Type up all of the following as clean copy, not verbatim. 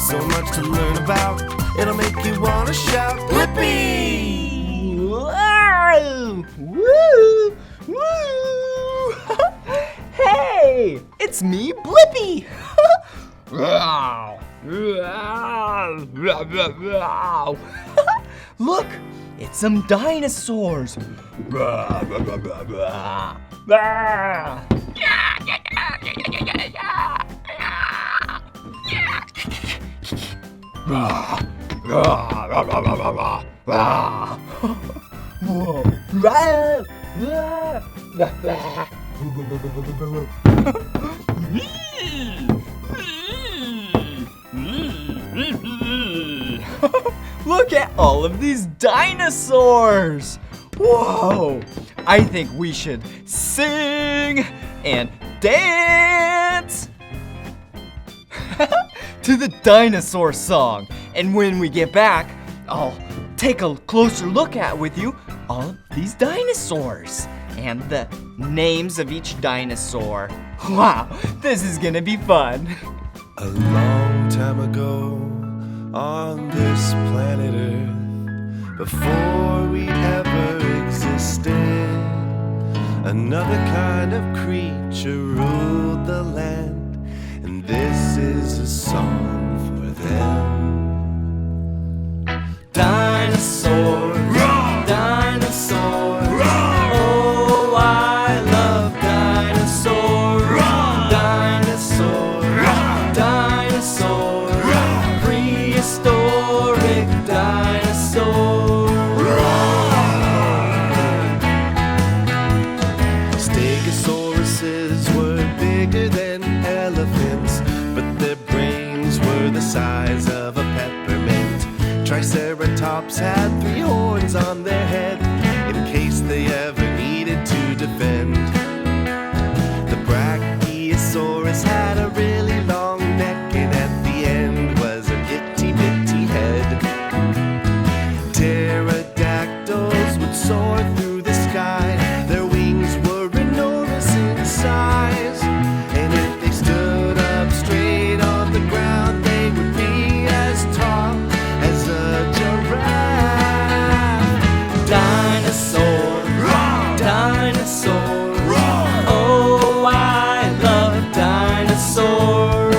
So much to learn about, it'll make you want to shout, Blippi! Whoa! Woo! Woo! Hey! It's me, Blippi! Look! It's some dinosaurs! Look at all of these dinosaurs! Whoa! I think we should sing and dance to the Dinosaur Song. And when we get back, I'll take a closer look at with you all of these dinosaurs and the names of each dinosaur. Wow, this is gonna be fun. A long time ago on this planet Earth, before we ever existed, another kind of creature ruled the land, and this is a song for them. Dinosaur, dinosaur, oh, I love dinosaurs. Dinosaur, dinosaur, prehistoric dinosaur. Stegosauruses were bigger than elephants, but their brains were the size of a peppermint. Triceratops had 3 horns on their head in case they ever needed to defend. The Brachiosaurus had a really long neck, and at the end was an itty bitty head. Pterodactyls would soar through the sky. Their wings were enormous in size, and if they stood up straight on the ground, they would be as tall as a giraffe. Dinosaur, dinosaur, oh, I love dinosaurs.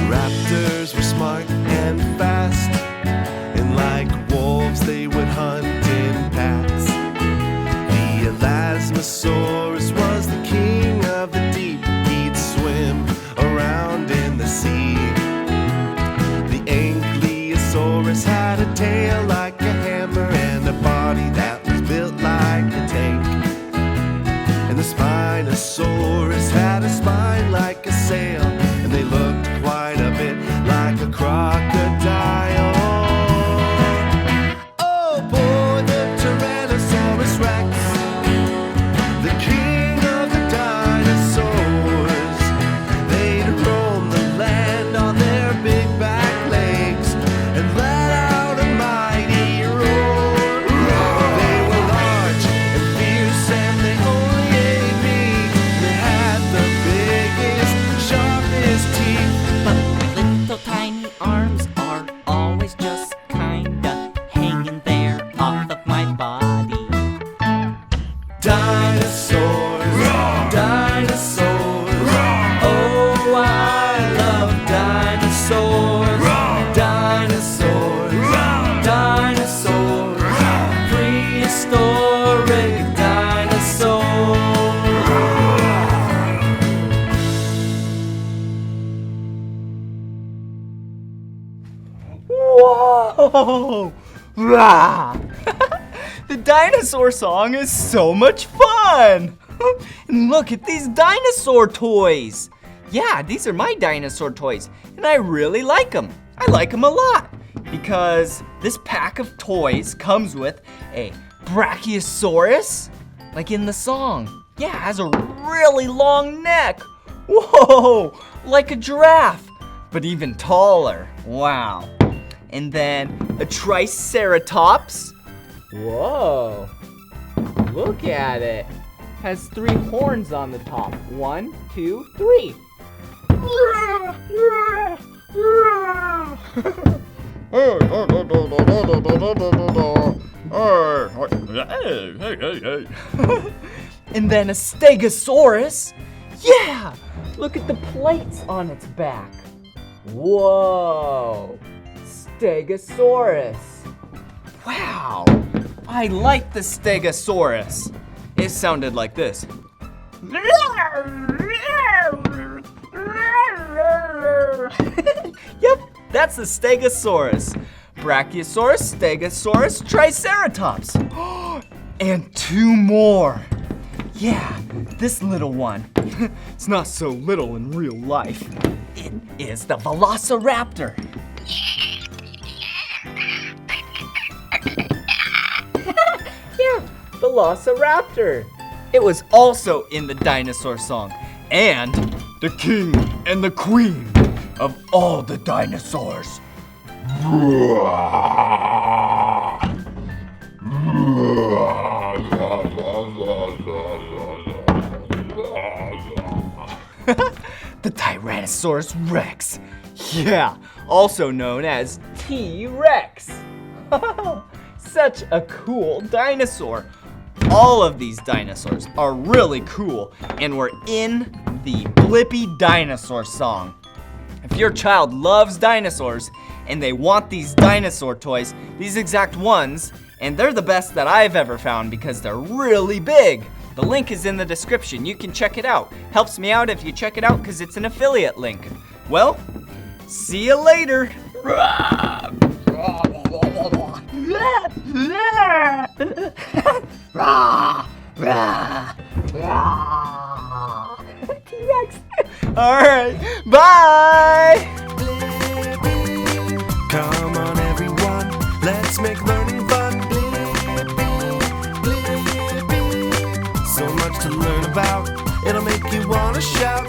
Raptors were smart and fast, and like wolves they would hunt in packs. The Elasmosaurus was the king of the deep. He'd swim around in the sea. The Ankylosaurus had a tail like a hammer and a body that was built like a tank. And the Spinosaurus had a spine like a sail, and they looked quite a bit like a crocodile. Oh boy, the Tyrannosaurus Rex, the king of the dinosaurs. They'd roam the land on their big back legs and let out a mighty roar. They were large and fierce, and they only ate meat. They had the biggest, sharpest teeth. But my little tiny arms are always just kinda hanging there off of my body. Dinosaurs, dinosaurs, oh, I love dinosaurs. Dinosaurs, dinosaurs, prehistoric dinosaurs. Whoa! Rah! The Dinosaur Song is so much fun! And look at these dinosaur toys! Yeah, these are my dinosaur toys, and I really like them. I like them a lot because this pack of toys comes with a Brachiosaurus, like in the song. Yeah, it has a really long neck. Whoa, like a giraffe, but even taller. Wow. And then a Triceratops. Whoa, look at it. Has 3 horns on the top. 1, 2, 3. And then a Stegosaurus. Yeah, look at the plates on its back. Whoa, Stegosaurus. Wow, I like the Stegosaurus. It sounded like this. Yep, that's the Stegosaurus. Brachiosaurus, Stegosaurus, Triceratops. And two more. Yeah, this little one. It's not so little in real life. It is the Velociraptor. Yeah, Velociraptor. It was also in the Dinosaur Song. And the king and the queen of all the dinosaurs. The Tyrannosaurus Rex. Yeah, also known as T-Rex. Such a cool dinosaur. All of these dinosaurs are really cool and were in the Blippi Dinosaur Song. If your child loves dinosaurs and they want these dinosaur toys, these exact ones, and they're the best that I've ever found because they're really big. The link is in the description. You can check it out. Helps me out if you check it out because it's an affiliate link. Well, see you later. T-Rex. All right, bye. Come on, everyone, let's make learning fun. So much to learn about, it'll make you wanna shout.